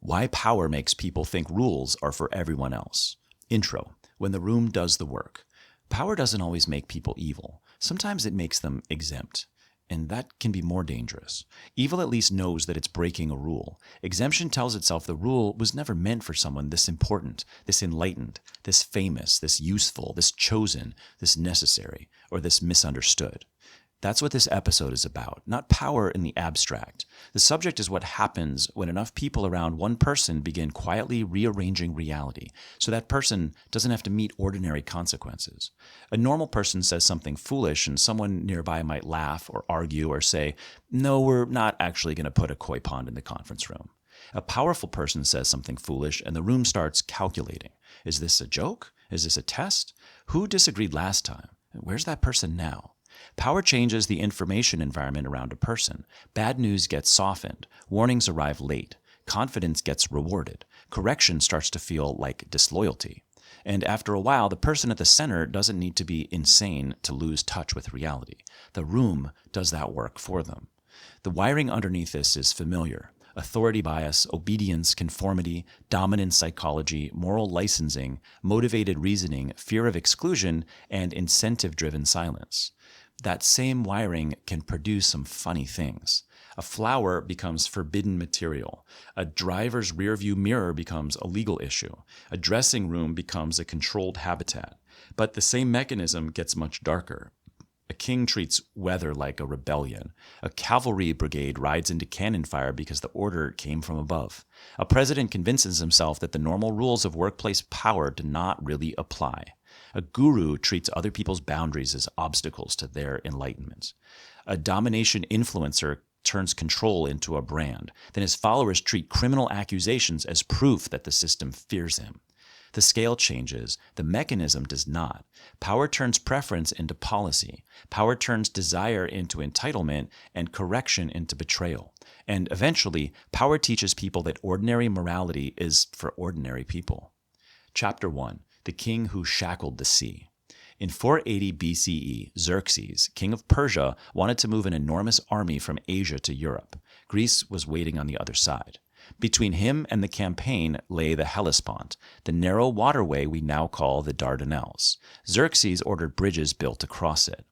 Why power makes people think rules are for everyone else. Intro. When the room does the work. Power doesn't always make people evil. Sometimes it makes them exempt. And that can be more dangerous. Evil at least knows that it's breaking a rule. Exemption tells itself the rule was never meant for someone this important, this enlightened, this famous, this useful, this chosen, this necessary, or this misunderstood. That's what this episode is about, not power in the abstract. The subject is what happens when enough people around one person begin quietly rearranging reality, so that person doesn't have to meet ordinary consequences. A normal person says something foolish and someone nearby might laugh or argue or say, "No, we're not actually going to put a koi pond in the conference room." A powerful person says something foolish and the room starts calculating. Is this a joke? Is this a test? Who disagreed last time? Where's that person now? Power changes the information environment around a person. Bad news gets softened. Warnings arrive late. Confidence gets rewarded. Correction starts to feel like disloyalty. And after a while, the person at the center doesn't need to be insane to lose touch with reality. The room does that work for them. The wiring underneath this is familiar. Authority bias, obedience, conformity, dominant psychology, moral licensing, motivated reasoning, fear of exclusion, and incentive-driven silence. That same wiring can produce some funny things. A flower becomes forbidden material. A driver's rearview mirror becomes a legal issue. A dressing room becomes a controlled habitat. But the same mechanism gets much darker. A king treats weather like a rebellion. A cavalry brigade rides into cannon fire because the order came from above. A president convinces himself that the normal rules of workplace power do not really apply. A guru treats other people's boundaries as obstacles to their enlightenment. A domination influencer turns control into a brand. Then his followers treat criminal accusations as proof that the system fears him. The scale changes. The mechanism does not. Power turns preference into policy. Power turns desire into entitlement and correction into betrayal. And eventually, power teaches people that ordinary morality is for ordinary people. Chapter 1. The King Who Shackled the Sea. In 480 BCE, Xerxes, king of Persia, wanted to move an enormous army from Asia to Europe. Greece was waiting on the other side. Between him and the campaign lay the Hellespont, the narrow waterway we now call the Dardanelles. Xerxes ordered bridges built across it.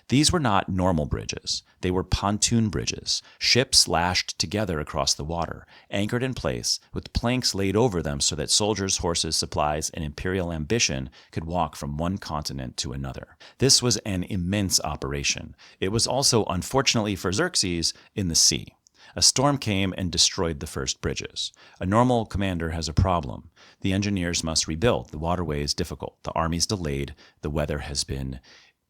These were not normal bridges. They were pontoon bridges, ships lashed together across the water, anchored in place, with planks laid over them so that soldiers, horses, supplies, and imperial ambition could walk from one continent to another. This was an immense operation. It was also, unfortunately for Xerxes, in the sea. A storm came and destroyed the first bridges. A normal commander has a problem. The engineers must rebuild. The waterway is difficult. The army's delayed. The weather has been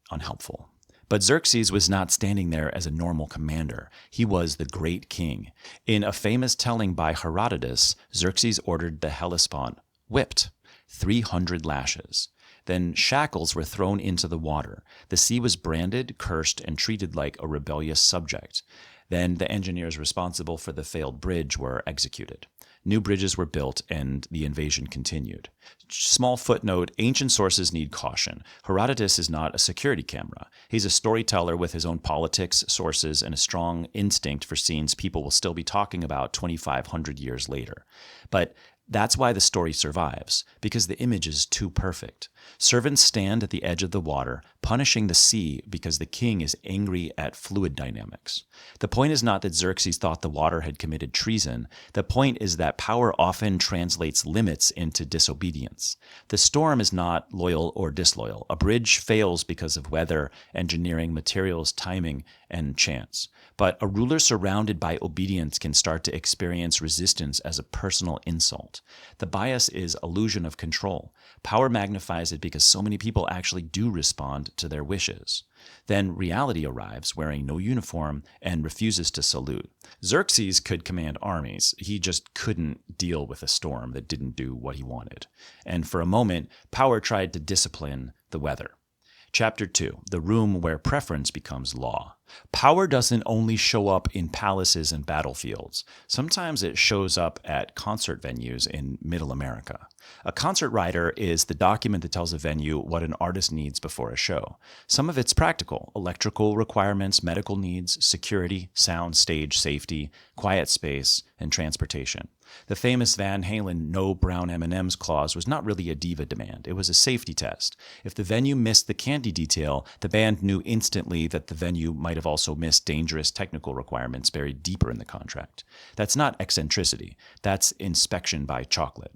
unhelpful. But Xerxes was not standing there as a normal commander. He was the great king. In a famous telling by Herodotus, Xerxes ordered the Hellespont whipped, 300 lashes. Then shackles were thrown into the water. The sea was branded, cursed, and treated like a rebellious subject. Then the engineers responsible for the failed bridge were executed. New bridges were built, and the invasion continued. Small footnote, ancient sources need caution. Herodotus is not a security camera. He's a storyteller with his own politics, sources, and a strong instinct for scenes people will still be talking about 2,500 years later. But that's why the story survives, because the image is too perfect. Servants stand at the edge of the water, punishing the sea because the king is angry at fluid dynamics. The point is not that Xerxes thought the water had committed treason. The point is that power often translates limits into disobedience. The storm is not loyal or disloyal. A bridge fails because of weather, engineering, materials, timing, and chance. But a ruler surrounded by obedience can start to experience resistance as a personal insult. The bias is illusion of control. Power magnifies it because so many people actually do respond to their wishes. Then reality arrives wearing no uniform and refuses to salute. Xerxes could command armies. He just couldn't deal with a storm that didn't do what he wanted. And for a moment, power tried to discipline the weather. Chapter 2, the room where preference becomes law. Power doesn't only show up in palaces and battlefields. Sometimes it shows up at concert venues in Middle America. A concert rider is the document that tells a venue what an artist needs before a show. Some of it's practical: electrical requirements, medical needs, security, sound, stage, safety, quiet space, and transportation. The famous Van Halen "no brown M&Ms" clause was not really a diva demand. It was a safety test. If the venue missed the candy detail, the band knew instantly that the venue might have also missed dangerous technical requirements buried deeper in the contract. That's not eccentricity. That's inspection by chocolate.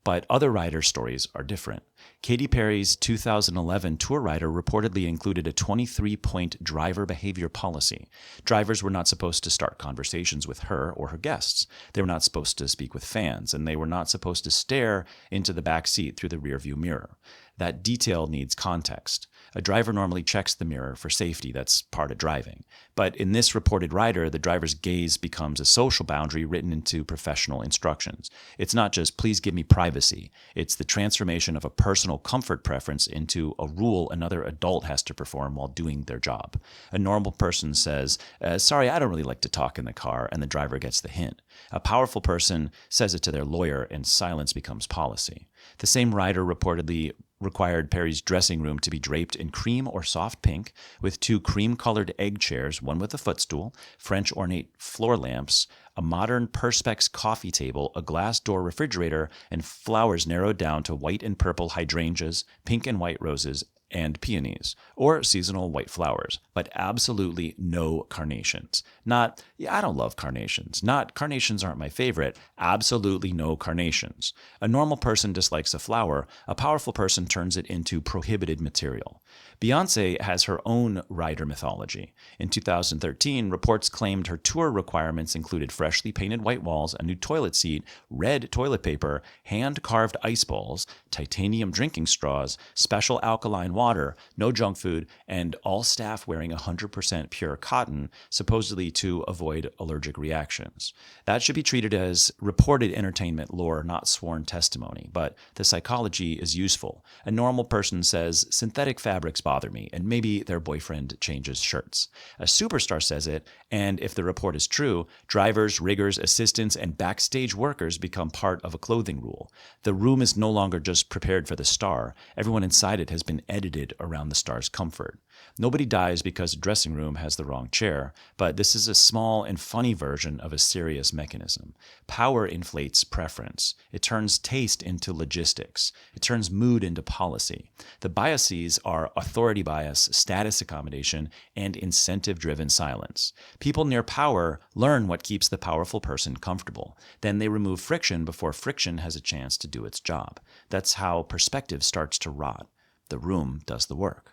But other rider stories are different. Katy Perry's 2011 tour rider reportedly included a 23-point driver behavior policy. Drivers were not supposed to start conversations with her or her guests. They were not supposed to speak with fans, and they were not supposed to stare into the back seat through the rearview mirror. That detail needs context. A driver normally checks the mirror for safety. That's part of driving. But in this reported rider, the driver's gaze becomes a social boundary written into professional instructions. It's not just, please give me privacy. It's the transformation of a personal comfort preference into a rule another adult has to perform while doing their job. A normal person says, sorry, I don't really like to talk in the car, and the driver gets the hint. A powerful person says it to their lawyer, and silence becomes policy. The same rider reportedly required Perry's dressing room to be draped in cream or soft pink, with 2 cream-colored egg chairs, one with a footstool, French ornate floor lamps, a modern Perspex coffee table, a glass door refrigerator, and flowers narrowed down to white and purple hydrangeas, pink and white roses, and peonies, or seasonal white flowers, but absolutely no carnations. Not, I don't love carnations. Not, carnations aren't my favorite. Absolutely no carnations. A normal person dislikes a flower. A powerful person turns it into prohibited material. Beyoncé has her own rider mythology. In 2013, reports claimed her tour requirements included freshly painted white walls, a new toilet seat, red toilet paper, hand-carved ice balls, titanium drinking straws, special alkaline water, no junk food, and all staff wearing 100% pure cotton, supposedly to avoid allergic reactions. That should be treated as reported entertainment lore, not sworn testimony, but the psychology is useful. A normal person says, synthetic fabrics bother me, and maybe their boyfriend changes shirts. A superstar says it, and if the report is true, drivers, riggers, assistants, and backstage workers become part of a clothing rule. The room is no longer just prepared for the star. Everyone inside it has been edited around the star's comfort. Nobody dies because a dressing room has the wrong chair, but this is a small and funny version of a serious mechanism. Power inflates preference. It turns taste into logistics. It turns mood into policy. The biases are authority bias, status accommodation, and incentive-driven silence. People near power learn what keeps the powerful person comfortable. Then they remove friction before friction has a chance to do its job. That's how perspective starts to rot. The room does the work.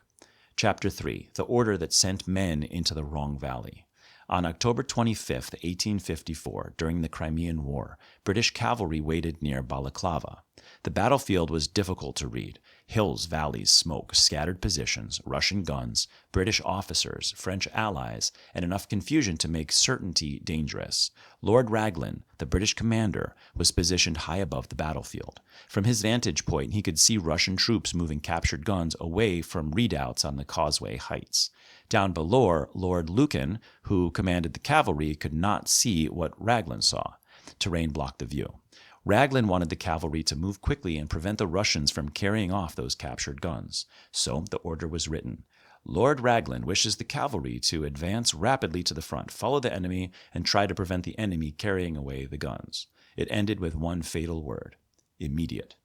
Chapter 3, The Order That Sent Men into the Wrong Valley. On October 25, 1854, during the Crimean War, British cavalry waited near Balaclava. The battlefield was difficult to read. Hills, valleys, smoke, scattered positions, Russian guns, British officers, French allies, and enough confusion to make certainty dangerous. Lord Raglan, the British commander, was positioned high above the battlefield. From his vantage point, he could see Russian troops moving captured guns away from redoubts on the causeway heights. Down below, Lord Lucan, who commanded the cavalry, could not see what Raglan saw. Terrain blocked the view. Raglan wanted the cavalry to move quickly and prevent the Russians from carrying off those captured guns. So the order was written. Lord Raglan wishes the cavalry to advance rapidly to the front, follow the enemy, and try to prevent the enemy carrying away the guns. It ended with one fatal word: immediate.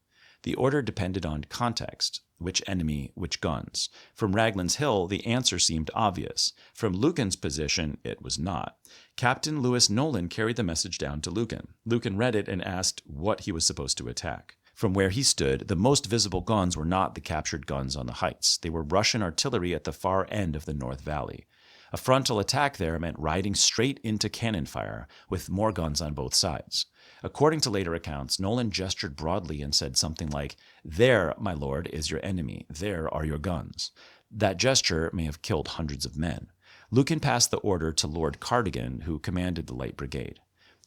The order depended on context. Which enemy, which guns? From Raglan's hill, the answer seemed obvious. From Lucan's position, it was not. Captain Lewis Nolan carried the message down to Lucan. Lucan read it and asked what he was supposed to attack. From where he stood, the most visible guns were not the captured guns on the heights. They were Russian artillery at the far end of the North Valley. A frontal attack there meant riding straight into cannon fire, with more guns on both sides. According to later accounts, Nolan gestured broadly and said something like, "There, my lord, is your enemy. There are your guns." That gesture may have killed hundreds of men. Lucan passed the order to Lord Cardigan, who commanded the Light Brigade.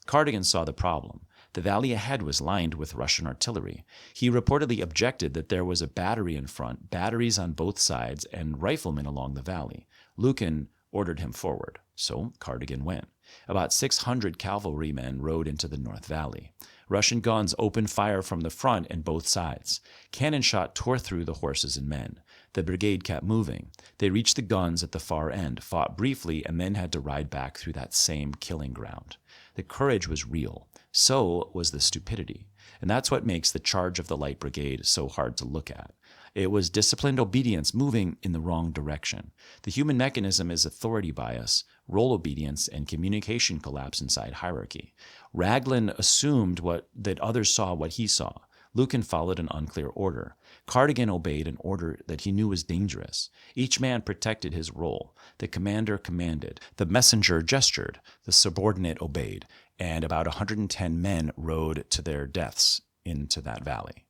Cardigan saw the problem. The valley ahead was lined with Russian artillery. He reportedly objected that there was a battery in front, batteries on both sides, and riflemen along the valley. Lucan ordered him forward, so Cardigan went. About 600 cavalrymen rode into the North Valley. Russian guns opened fire from the front and both sides. Cannon shot tore through the horses and men. The brigade kept moving. They reached the guns at the far end, fought briefly, and then had to ride back through that same killing ground. The courage was real. So was the stupidity. And that's what makes the charge of the Light Brigade so hard to look at. It was disciplined obedience moving in the wrong direction. The human mechanism is authority bias, role obedience, and communication collapse inside hierarchy. Raglan assumed that others saw what he saw. Lucan followed an unclear order. Cardigan obeyed an order that he knew was dangerous. Each man protected his role. The commander commanded. The messenger gestured. The subordinate obeyed. And about 110 men rode to their deaths into that valley.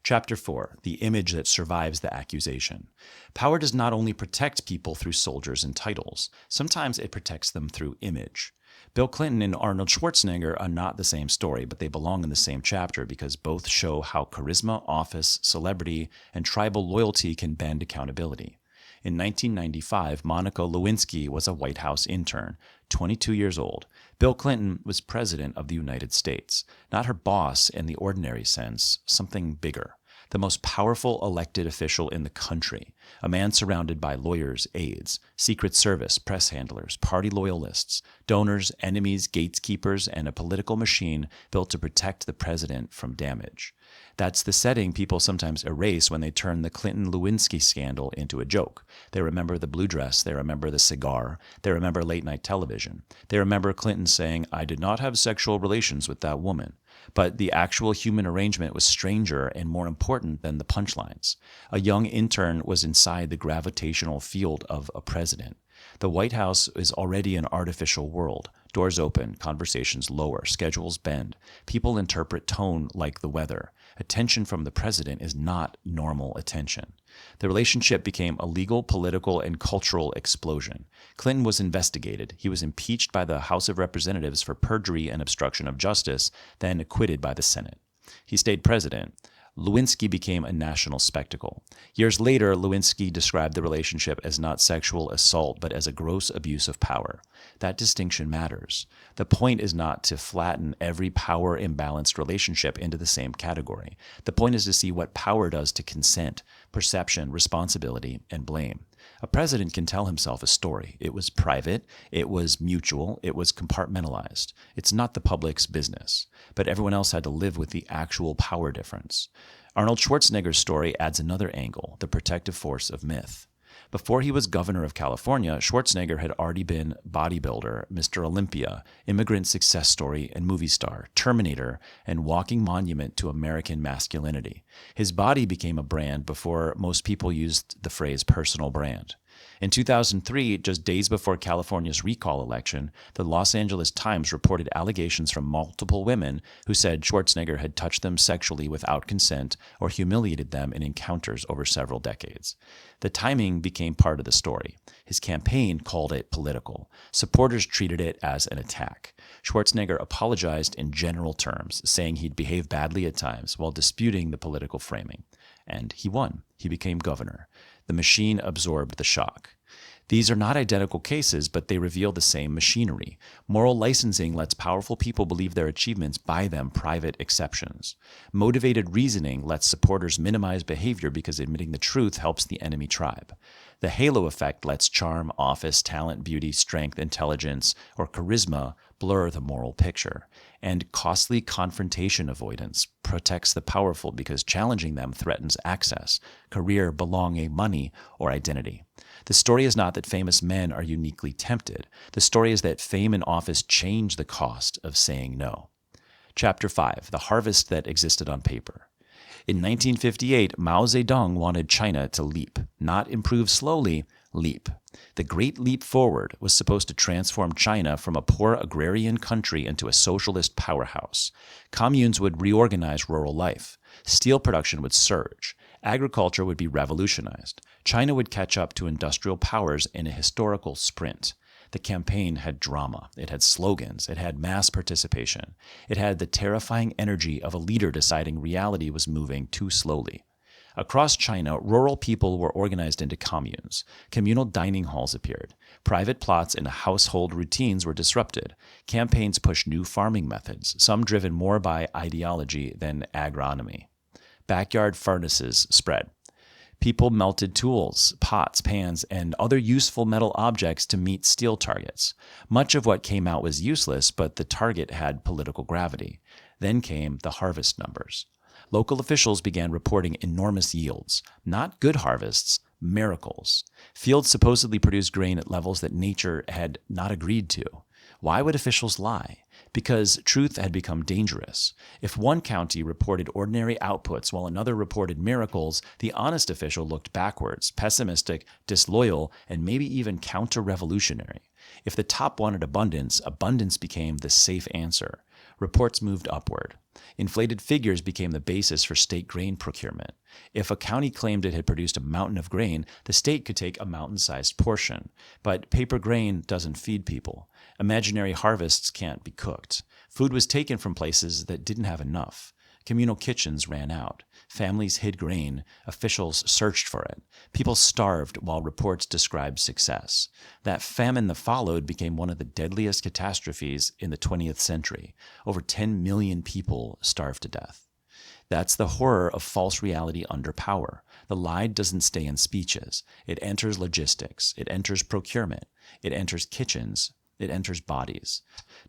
Chapter 4, the image that survives the accusation. Power does not only protect people through soldiers and titles. Sometimes it protects them through image. Bill Clinton and Arnold Schwarzenegger are not the same story, but they belong in the same chapter because both show how charisma, office, celebrity, and tribal loyalty can bend accountability. In 1995, Monica Lewinsky was a White House intern, 22 years old. Bill Clinton was president of the United States. Not her boss in the ordinary sense, something bigger. The most powerful elected official in the country, a man surrounded by lawyers, aides, Secret Service, press handlers, party loyalists, donors, enemies, gatekeepers, and a political machine built to protect the president from damage. That's the setting people sometimes erase when they turn the Clinton-Lewinsky scandal into a joke. They remember the blue dress, they remember the cigar, they remember late-night television. They remember Clinton saying, "I did not have sexual relations with that woman." But the actual human arrangement was stranger and more important than the punchlines. A young intern was inside the gravitational field of a president. The White House is already an artificial world. Doors open, conversations lower, schedules bend. People interpret tone like the weather. Attention from the president is not normal attention. The relationship became a legal, political, and cultural explosion. Clinton was investigated. He was impeached by the House of Representatives for perjury and obstruction of justice, then acquitted by the Senate. He stayed president. Lewinsky became a national spectacle. Years later, Lewinsky described the relationship as not sexual assault, but as a gross abuse of power. That distinction matters. The point is not to flatten every power-imbalanced relationship into the same category. The point is to see what power does to consent, perception, responsibility, and blame. A president can tell himself a story. It was private, it was mutual, it was compartmentalized. It's not the public's business. But everyone else had to live with the actual power difference. Arnold Schwarzenegger's story adds another angle, the protective force of myth. Before he was governor of California, Schwarzenegger had already been bodybuilder, Mr. Olympia, immigrant success story and movie star, Terminator, and walking monument to American masculinity. His body became a brand before most people used the phrase personal brand. In 2003, just days before California's recall election, the Los Angeles Times reported allegations from multiple women who said Schwarzenegger had touched them sexually without consent or humiliated them in encounters over several decades. The timing became part of the story. His campaign called it political. Supporters treated it as an attack. Schwarzenegger apologized in general terms, saying he'd behaved badly at times while disputing the political framing. And he won. He became governor. The machine absorbed the shock. These are not identical cases, but they reveal the same machinery. Moral licensing lets powerful people believe their achievements buy them private exceptions. Motivated reasoning lets supporters minimize behavior because admitting the truth helps the enemy tribe. The halo effect lets charm, office, talent, beauty, strength, intelligence, or charisma blur the moral picture. And costly confrontation avoidance protects the powerful because challenging them threatens access, career, belonging, money, or identity. The story is not that famous men are uniquely tempted. The story is that fame and office change the cost of saying no. Chapter 5, the harvest that existed on paper. In 1958, Mao Zedong wanted China to leap, not improve slowly, leap. The Great Leap Forward was supposed to transform China from a poor agrarian country into a socialist powerhouse. Communes would reorganize rural life. Steel production would surge. Agriculture would be revolutionized. China would catch up to industrial powers in a historical sprint. The campaign had drama. It had slogans. It had mass participation. It had the terrifying energy of a leader deciding reality was moving too slowly. Across China, rural people were organized into communes. Communal dining halls appeared. Private plots and household routines were disrupted. Campaigns pushed new farming methods, some driven more by ideology than agronomy. Backyard furnaces spread. People melted tools, pots, pans, and other useful metal objects to meet steel targets. Much of what came out was useless, but the target had political gravity. Then came the harvest numbers. Local officials began reporting enormous yields, not good harvests, miracles. Fields supposedly produced grain at levels that nature had not agreed to. Why would officials lie? Because truth had become dangerous. If one county reported ordinary outputs while another reported miracles, the honest official looked backwards, pessimistic, disloyal, and maybe even counter-revolutionary. If the top wanted abundance, abundance became the safe answer. Reports moved upward. Inflated figures became the basis for state grain procurement. If a county claimed it had produced a mountain of grain, the state could take a mountain-sized portion. But paper grain doesn't feed people. Imaginary harvests can't be cooked. Food was taken from places that didn't have enough. Communal kitchens ran out. Families hid grain. Officials searched for it. People starved while reports described success. That famine that followed became one of the deadliest catastrophes in the 20th century. Over 10 million people starved to death. That's the horror of false reality under power. The lie doesn't stay in speeches. It enters logistics. It enters procurement. It enters kitchens. It enters bodies.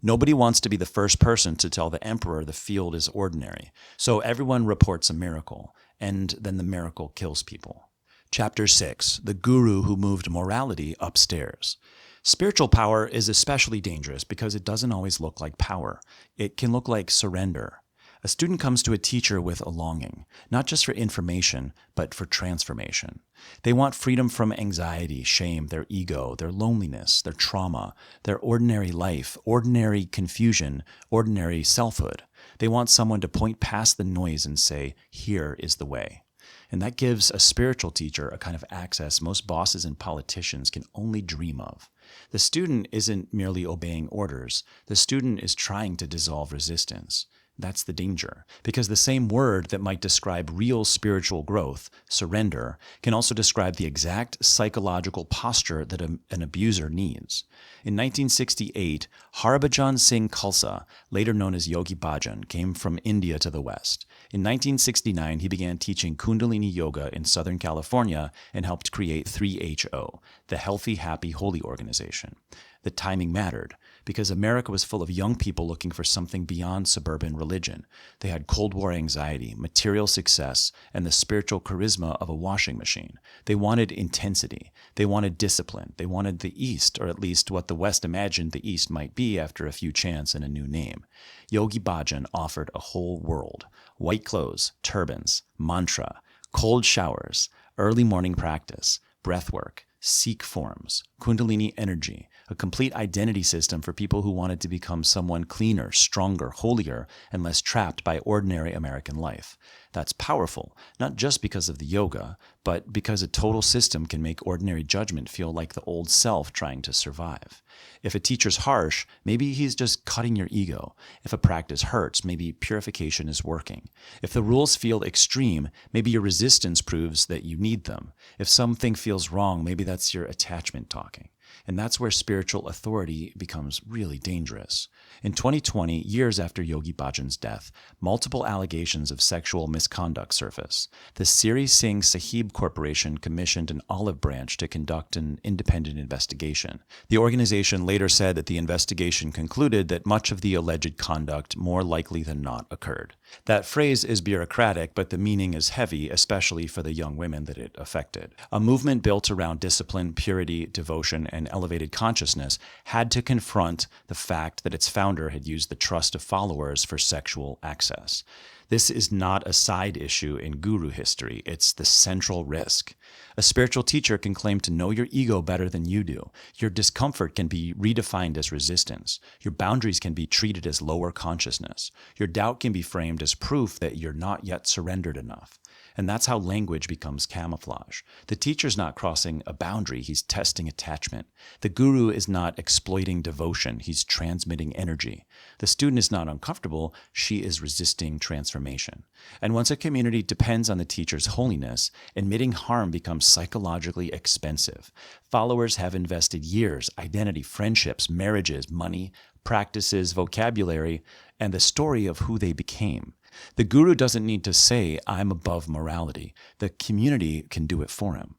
Nobody wants to be the first person to tell the emperor the field is ordinary, so everyone reports a miracle, and then the miracle kills people. Chapter 6. The Guru Who Moved Morality Upstairs. Spiritual power is especially dangerous because it doesn't always look like power. It can look like surrender. A student comes to a teacher with a longing, not just for information, but for transformation. They want freedom from anxiety, shame, their ego, their loneliness, their trauma, their ordinary life, ordinary confusion, ordinary selfhood. They want someone to point past the noise and say, "Here is the way." And that gives a spiritual teacher a kind of access most bosses and politicians can only dream of. The student isn't merely obeying orders. The student is trying to dissolve resistance. That's the danger, because the same word that might describe real spiritual growth, surrender, can also describe the exact psychological posture that an abuser needs. In 1968, Harbhajan Singh Khalsa, later known as Yogi Bhajan, came from India to the West. In 1969, he began teaching Kundalini Yoga in Southern California and helped create 3HO, the Healthy, Happy, Holy organization. The timing mattered, because America was full of young people looking for something beyond suburban religion. They had Cold War anxiety, material success, and the spiritual charisma of a washing machine. They wanted intensity. They wanted discipline. They wanted the East, or at least what the West imagined the East might be after a few chants and a new name. Yogi Bhajan offered a whole world. White clothes, turbans, mantra, cold showers, early morning practice, breathwork, Sikh forms, Kundalini energy, a complete identity system for people who wanted to become someone cleaner, stronger, holier, and less trapped by ordinary American life. That's powerful, not just because of the yoga, but because a total system can make ordinary judgment feel like the old self trying to survive. If a teacher's harsh, maybe he's just cutting your ego. If a practice hurts, maybe purification is working. If the rules feel extreme, maybe your resistance proves that you need them. If something feels wrong, maybe that's your attachment talking. And that's where spiritual authority becomes really dangerous. In 2020, years after Yogi Bhajan's death, multiple allegations of sexual misconduct surface. The Siri Singh Sahib Corporation commissioned an olive branch to conduct an independent investigation. The organization later said that the investigation concluded that much of the alleged conduct more likely than not occurred. That phrase is bureaucratic, but the meaning is heavy, especially for the young women that it affected. A movement built around discipline, purity, devotion, and elevated consciousness had to confront the fact that its founder had used the trust of followers for sexual access. This is not a side issue in guru history. It's the central risk. A spiritual teacher can claim to know your ego better than you do. Your discomfort can be redefined as resistance. Your boundaries can be treated as lower consciousness. Your doubt can be framed as proof that you're not yet surrendered enough. And that's how language becomes camouflage. The teacher's not crossing a boundary, he's testing attachment. The guru is not exploiting devotion, he's transmitting energy. The student is not uncomfortable, she is resisting transformation. And once a community depends on the teacher's holiness, admitting harm becomes psychologically expensive. Followers have invested years, identity, friendships, marriages, money, practices, vocabulary, and the story of who they became. The guru doesn't need to say, I'm above morality. The community can do it for him.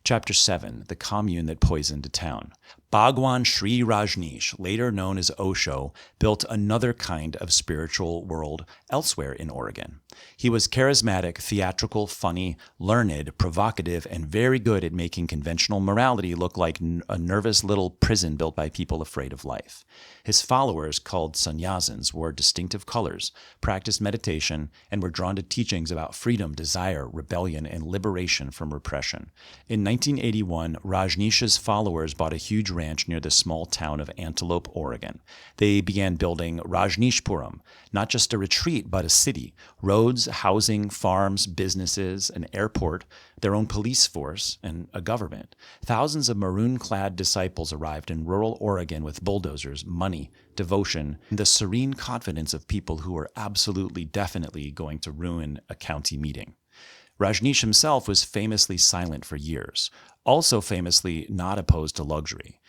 Chapter 7, The Commune That Poisoned a Town. Bhagwan Sri Rajneesh, later known as Osho, built another kind of spiritual world elsewhere in Oregon. He was charismatic, theatrical, funny, learned, provocative, and very good at making conventional morality look like a nervous little prison built by people afraid of life. His followers, called sannyasins, wore distinctive colors, practiced meditation, and were drawn to teachings about freedom, desire, rebellion, and liberation from repression. In 1981, Rajneesh's followers bought a huge ranch near the small town of Antelope, Oregon. They began building Rajneeshpuram, not just a retreat, but a city. Roads, housing, farms, businesses, an airport, their own police force, and a government. Thousands of maroon-clad disciples arrived in rural Oregon with bulldozers, money, devotion, and the serene confidence of people who were absolutely, definitely going to ruin a county meeting. Rajneesh himself was famously silent for years, also famously not opposed to luxury.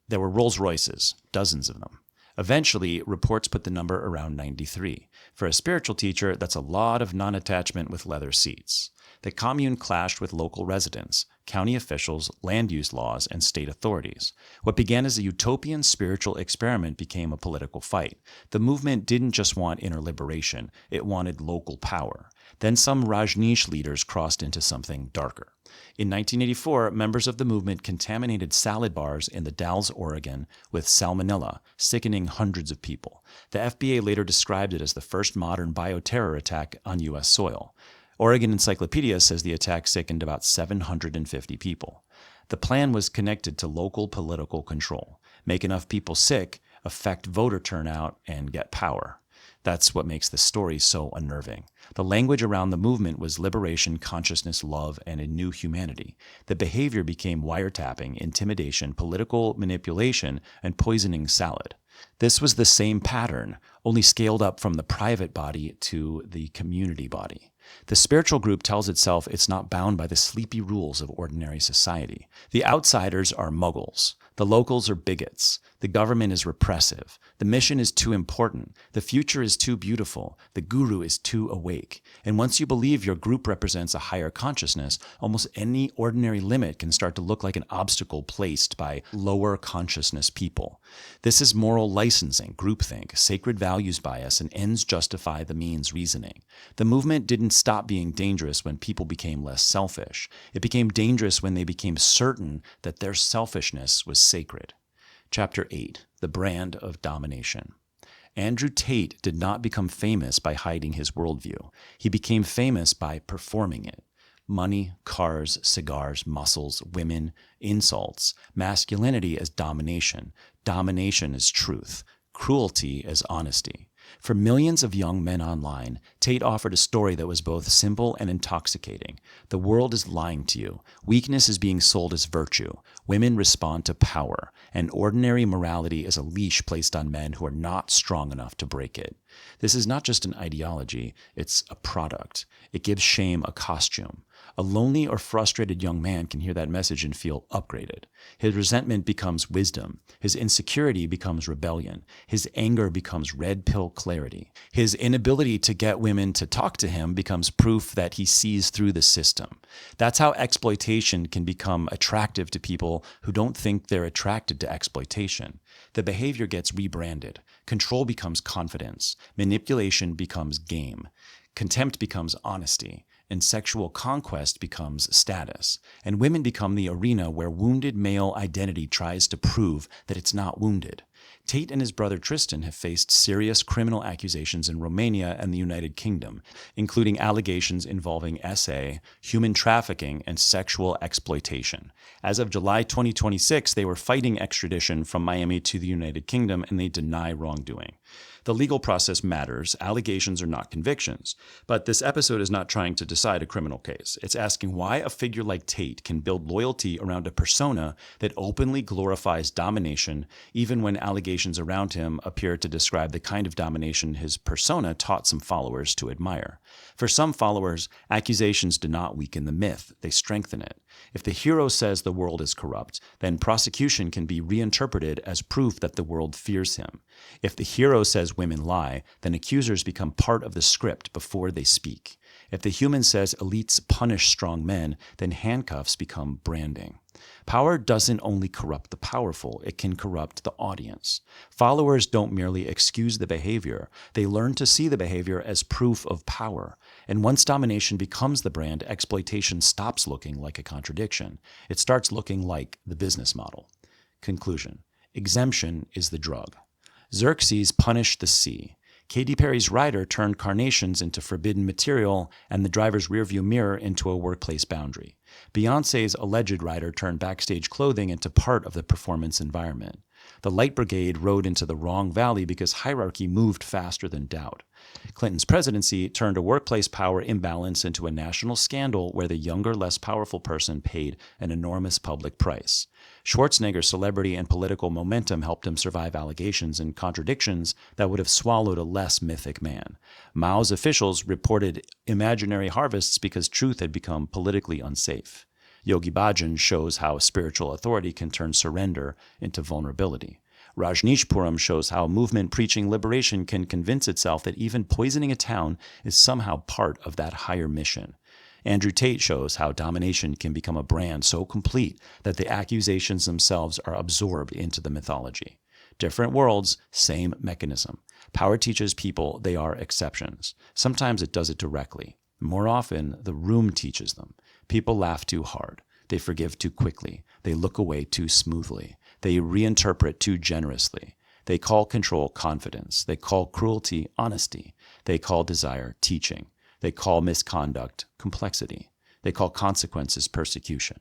There were Rolls Royces, dozens of them. Eventually, reports put the number around 93. For a spiritual teacher, that's a lot of non-attachment with leather seats. The commune clashed with local residents, county officials, land use laws, and state authorities. What began as a utopian spiritual experiment became a political fight. The movement didn't just want inner liberation, it wanted local power. Then some Rajneesh leaders crossed into something darker. In 1984, members of the movement contaminated salad bars in the Dalles, Oregon, with salmonella, sickening hundreds of people. The FBA later described it as the first modern bioterror attack on U.S. soil. Oregon Encyclopedia says the attack sickened about 750 people. The plan was connected to local political control. Make enough people sick, affect voter turnout, and get power. That's what makes the story so unnerving. The language around the movement was liberation, consciousness, love, and a new humanity. The behavior became wiretapping, intimidation, political manipulation, and poisoning salad. This was the same pattern, only scaled up from the private body to the community body. The spiritual group tells itself it's not bound by the sleepy rules of ordinary society. The outsiders are muggles. The locals are bigots. The government is repressive. The mission is too important. The future is too beautiful. The guru is too awake. And once you believe your group represents a higher consciousness, almost any ordinary limit can start to look like an obstacle placed by lower consciousness people. This is moral licensing, groupthink, sacred values bias, and ends justify the means reasoning. The movement didn't stop being dangerous when people became less selfish. It became dangerous when they became certain that their selfishness was sacred. Chapter 8, The Brand of Domination. Andrew Tate did not become famous by hiding his worldview. He became famous by performing it. Money, cars, cigars, muscles, women, insults, masculinity as domination, domination as truth, cruelty as honesty. For millions of young men online, Tate offered a story that was both simple and intoxicating. The world is lying to you. Weakness is being sold as virtue. Women respond to power. And ordinary morality is a leash placed on men who are not strong enough to break it. This is not just an ideology, it's a product. It gives shame a costume. A lonely or frustrated young man can hear that message and feel upgraded. His resentment becomes wisdom. His insecurity becomes rebellion. His anger becomes red pill clarity. His inability to get women to talk to him becomes proof that he sees through the system. That's how exploitation can become attractive to people who don't think they're attracted to exploitation. The behavior gets rebranded. Control becomes confidence. Manipulation becomes game. Contempt becomes honesty. And sexual conquest becomes status. And women become the arena where wounded male identity tries to prove that it's not wounded. Tate and his brother Tristan have faced serious criminal accusations in Romania and the United Kingdom, including allegations involving SA, human trafficking, and sexual exploitation. As of July 2026, they were fighting extradition from Miami to the United Kingdom, and they deny wrongdoing. The legal process matters. Allegations are not convictions. But this episode is not trying to decide a criminal case. It's asking why a figure like Tate can build loyalty around a persona that openly glorifies domination, even when allegations around him appear to describe the kind of domination his persona taught some followers to admire. For some followers, accusations do not weaken the myth, they strengthen it. If the hero says the world is corrupt, then prosecution can be reinterpreted as proof that the world fears him. If the hero says women lie, then accusers become part of the script before they speak. If the human says elites punish strong men, then handcuffs become branding. Power doesn't only corrupt the powerful, it can corrupt the audience. Followers don't merely excuse the behavior, they learn to see the behavior as proof of power. And once domination becomes the brand, exploitation stops looking like a contradiction. It starts looking like the business model. Conclusion. Exemption is the drug. Xerxes punished the sea. Katy Perry's rider turned carnations into forbidden material and the driver's rearview mirror into a workplace boundary. Beyoncé's alleged rider turned backstage clothing into part of the performance environment. The Light Brigade rode into the wrong valley because hierarchy moved faster than doubt. Clinton's presidency turned a workplace power imbalance into a national scandal where the younger, less powerful person paid an enormous public price. Schwarzenegger's celebrity and political momentum helped him survive allegations and contradictions that would have swallowed a less mythic man. Mao's officials reported imaginary harvests because truth had become politically unsafe. Yogi Bhajan shows how spiritual authority can turn surrender into vulnerability. Rajneeshpuram shows how a movement preaching liberation can convince itself that even poisoning a town is somehow part of that higher mission. Andrew Tate shows how domination can become a brand so complete that the accusations themselves are absorbed into the mythology. Different worlds, same mechanism. Power teaches people they are exceptions. Sometimes it does it directly. More often, the room teaches them. People laugh too hard. They forgive too quickly. They look away too smoothly. They reinterpret too generously. They call control confidence. They call cruelty honesty. They call desire teaching. They call misconduct complexity. They call consequences persecution.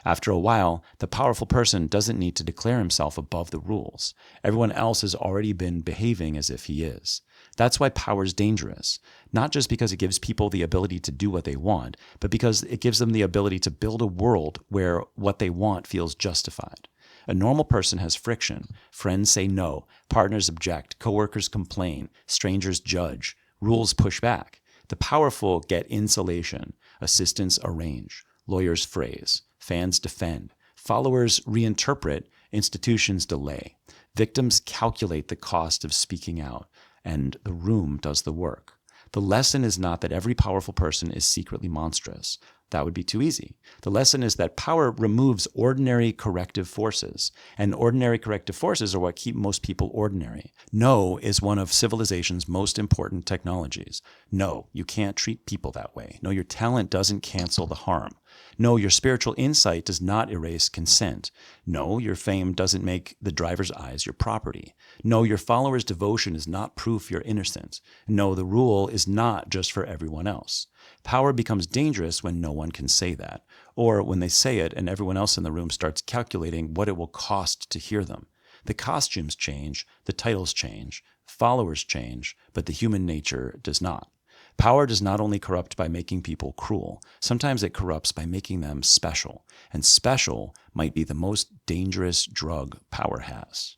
After a while, the powerful person doesn't need to declare himself above the rules. Everyone else has already been behaving as if he is. That's why power is dangerous, not just because it gives people the ability to do what they want, but because it gives them the ability to build a world where what they want feels justified. A normal person has friction. Friends say no, partners object, coworkers complain, strangers judge, rules push back. The powerful get insulation, assistants arrange, lawyers phrase, fans defend, followers reinterpret, institutions delay. Victims calculate the cost of speaking out, and the room does the work. The lesson is not that every powerful person is secretly monstrous. That would be too easy. The lesson is that power removes ordinary corrective forces, and ordinary corrective forces are what keep most people ordinary. No is one of civilization's most important technologies. No, you can't treat people that way. No, your talent doesn't cancel the harm. No, your spiritual insight does not erase consent. No, your fame doesn't make the driver's eyes your property. No, your followers' devotion is not proof you're innocent. No, the rule is not just for everyone else. Power becomes dangerous when no one can say that, or when they say it and everyone else in the room starts calculating what it will cost to hear them. The costumes change, the titles change, followers change, but the human nature does not. Power does not only corrupt by making people cruel, sometimes it corrupts by making them special, and special might be the most dangerous drug power has.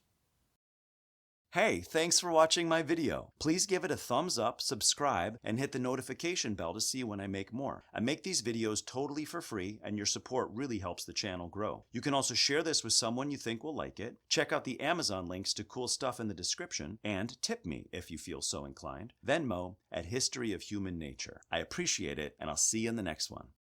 Hey, thanks for watching my video. Please give it a thumbs up, subscribe, and hit the notification bell to see when I make more. I make these videos totally for free, and your support really helps the channel grow. You can also share this with someone you think will like it, check out the Amazon links to cool stuff in the description, and tip me if you feel so inclined. Venmo at History of Human Nature. I appreciate it, and I'll see you in the next one.